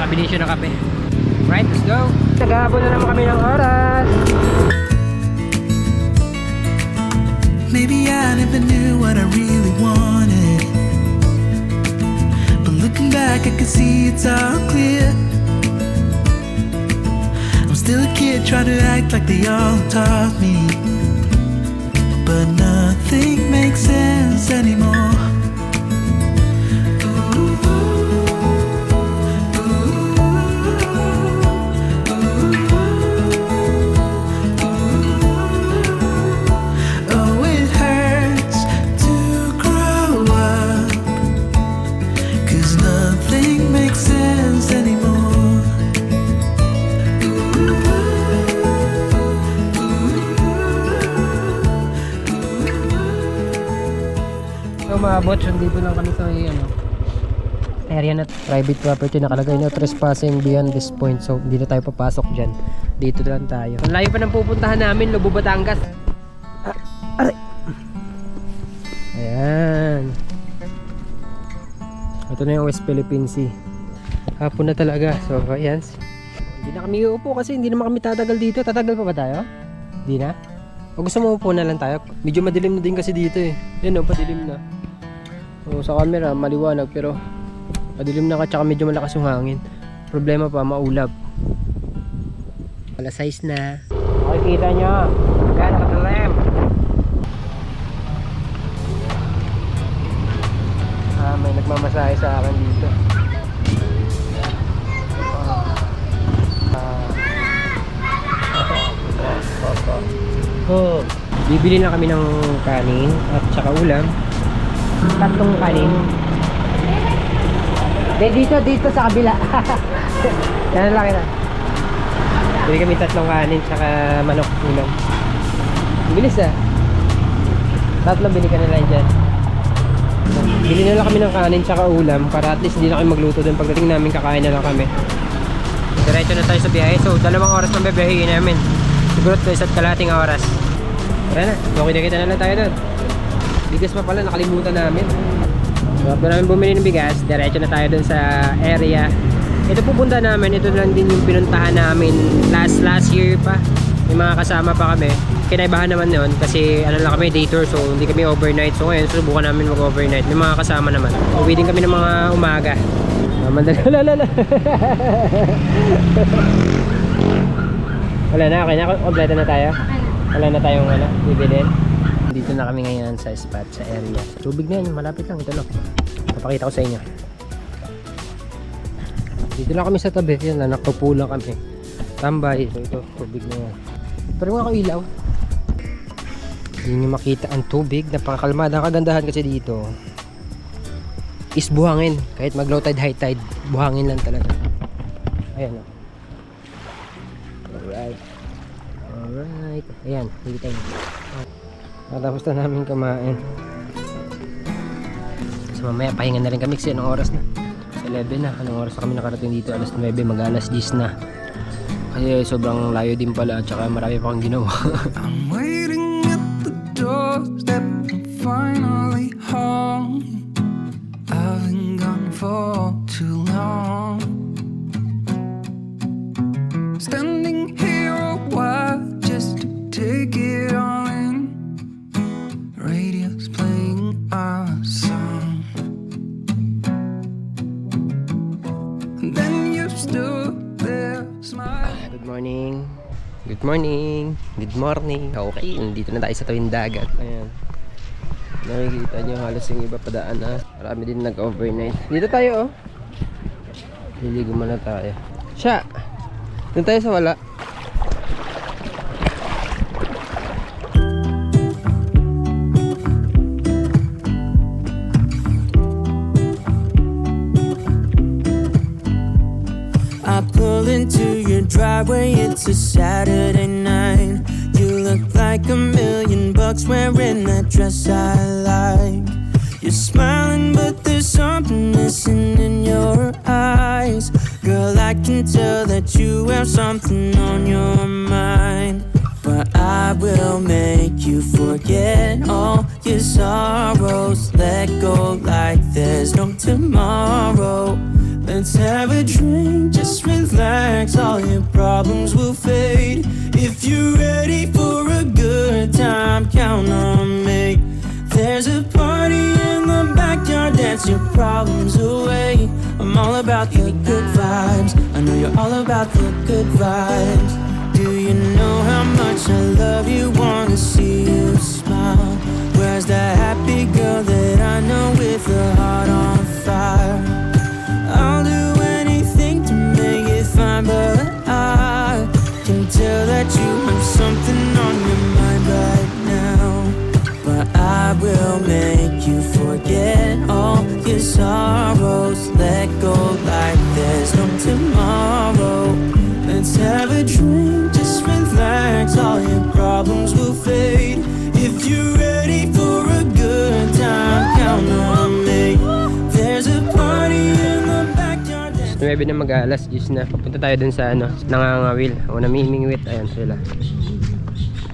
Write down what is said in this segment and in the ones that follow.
tsaka binisyo ng kape. Right, let's go. Naghahabol na naman kami ng oras. Maybe I never knew what I really wanted, but looking back I can see it's all clear. I'm still a kid trying to act like they all taught me, but nothing makes sense anymore. Umabot, dito lang kami sa area na private property, nakalagay na trespassing beyond this point, so hindi na tayo papasok dyan, dito lang tayo. Ang layo pa ng pupuntahan namin, Lobo, Batangas. Aray. Ayan, ito na yung West Philippine Sea. Hapon na talaga, so ayan, hindi na kami uupo kasi hindi naman kami tatagal dito. Tatagal pa ba tayo? Hindi na? O gusto mo upo na lang tayo? Medyo madilim na din kasi dito eh. Yan o, padilim na. So, sa camera maliwanag pero madilim na, tsaka medyo malakas yung hangin. Problema pa, maulap. Alas 6 na. Makikita nyo, yan, nakatalim. May nagmamasahe sa akin dito. Bibili na kami ng kanin at saka ulam. Tatlong kanin. Dito sa kabila. Yan lang na. Bili kami tatlong kanin saka manok ulam. Bilis ah. Tatlong bili ka na lang dyan. Bili na lang kami ng kanin saka ulam para at least hindi na kami magluto doon. Pagdating namin kakain na lang kami. Diretso na tayo sa biyahe. So 2 oras pang biyahein namin. Siguro 2.5 oras. Tara na, kita na lang tayo doon. Bigas pa pala, nakalimutan namin. So after namin bumili ng bigas, diretso na tayo doon sa area. Ito pupunta namin, ito lang din yung pinuntahan namin last year pa. May mga kasama pa kami. Kinaibahan naman yun kasi ano lang kami, day tour, so hindi kami overnight. So ngayon, subukan namin mag-overnight. May mga kasama naman. Uwi din kami ng mga umaga. Wala na, okay na, kompleto na tayo. Wala na tayong bibilin. Dito na kami ngayon sa spot, sa area. Tubig na yan, malapit lang, ito lang. Papakita ko sa inyo. Dito na kami sa tabi, yan na, nakaupo lang kami. Tambay, ito, tubig na yan. Pero mga kailaw, hindi nyo makita ang tubig, napakakalmada. Ang kagandahan kasi dito is buhangin. Kahit mag low tide, high tide, buhangin lang talaga. Ayan o. Alright. Ayan, kita nyo. Tapos na namin kumain. So mamaya pahinga na rin kami kasi anong oras na? 11 na. Anong oras na kami nakarating dito? Alas 9, mag-alas 10 na. Kasi sobrang layo din pala at saka marami pa akong ginawa. I'm waiting at the doorstep, I'm finally home. I've been gone for too long. Standing here a while just to take it all in. Radio's playing our song. And then you stood there smiling. Good morning. Good morning. Good morning. Okay, nandito na tayo sa tawing dagat. Ayan. Nakikita nyo halos yung iba padaan na. Marami din nag-overnight. Dito tayo oh. Liligo muna tayo. Siya! Doon tayo sa wala. I pull into your driveway, it's a Saturday night. You look like $1,000,000 wearing that dress I like. You're smiling but there's something missing in your eyes. Girl, I can tell that you have something on your mind. But I will make you forget all your sorrows. Let go like there's no tomorrow. Let's have a drink. problems will fade. If you're ready for a good time, count on me. There's a party in the backyard, dance your problems away. I'm all about the good vibes. I know you're all about the good vibes. Do you know how much I love you? Wanna see you smile. Where's the happy girl that I know with a heart on fire? I'll do anything to make it fine, but I can tell that you have something on your mind right now. But I will make you forget all your sorrows. Let go like there's no tomorrow. Let's have a drink, just relax. All your problems will fade. If you're ready for a good time, count on me. There's a party in the backyard. 9 na mag-alas 10 na. Papunta tayo dun sa ano, nangangawil o namimingwit. Ayan sila.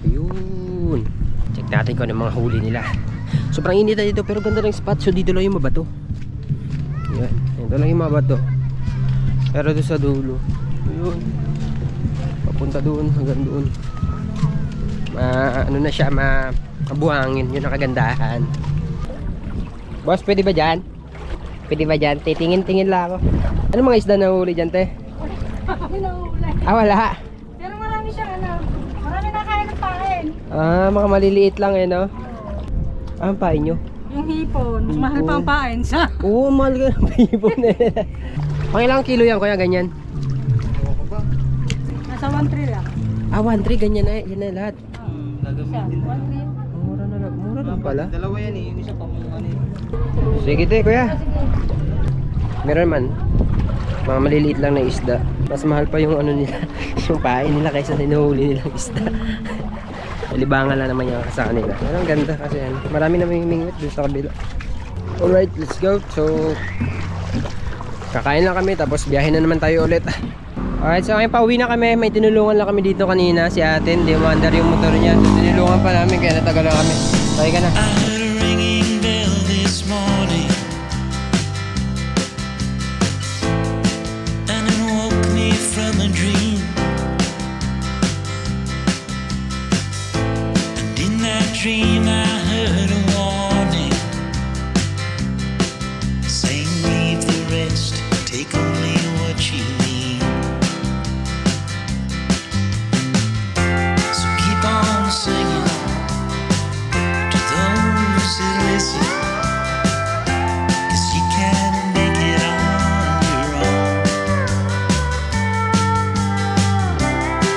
Ayun. Check natin kung ano mga huli nila. Sobrang init na dito pero ganda ng spot. So dito lang yung mabato. Ayan. Ito lang yung mabato. Pero doon sa dulo. Ayun. Papunta doon hanggang doon. Ano na siya, mabuhangin. Yun ang kagandahan. Boss, pwede ba dyan? Pwede ba dyan? Titingin-tingin lang ako. Ano mga isda na huli dyan, te? Kami nahuli. Ah, wala. Pero marami siyang ano, marami na kaya ng pain. Ah, mga maliliit lang eh, no? Ah, ang pain nyo? Yung hipon, mas mahal pa ang pain sa. Oo, mahal ka ng hipon eh. Pangilang kilo yan, kuya, ganyan? Nasa 1.3 lang. Ah, 1.3, ganyan na, yan na lahat. Isa, 1.3. Mura lang pala. Dalawa yan eh, yung isa pang ano eh. Sige te, kuya. Meron man, mga maliliit lang na isda. Mas mahal pa yung ano nila, yung pain nila kaysa sinuhuli nilang isda. Libangan lang naman yung sa kanila. Pero ang ganda kasi yan. Marami na may mingwit dun sa kabila. Alright, let's go. So, kakain lang kami tapos biyahe na naman tayo ulit. Alright, so ngayon pauwi na kami. May tinulungan lang kami dito kanina. Si ate, hindi umandar yung motor niya. So, tinulungan pa namin kaya natagal lang kami. Bye ka na. I heard a ringing bell this morning, and it woke me from a dream. And in that dream I heard a warning, saying leave the rest, take only what you need. So keep on singing to those who listen, 'cause you can make it on your own.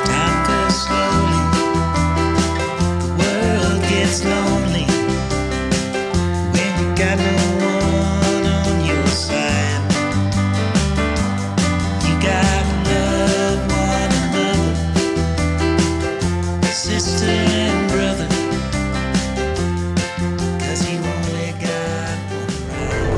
Time goes slowly, the world gets lonely when you got no one on your side. You gotta love one another, sister and brother, 'cause you only got one right.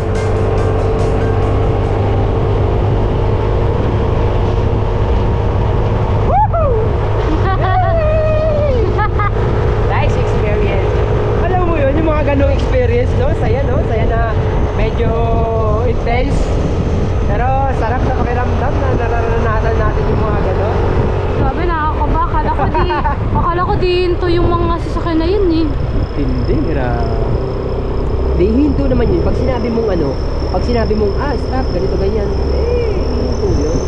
Nice experience. Alam mo yun, yung mga ganong experience, no? Saya, no? Saya na medyo intense. Pero sarap na pakiramdam na nararanasan natin yung mga ganon. Sabi nakakaba, akala ko di hinto yung mga sasakyan na yun eh. Hindi, di hinto naman yun. Pag sinabi mong ano, pag sinabi mong, stop, ganito, ganyan. Hinto yun.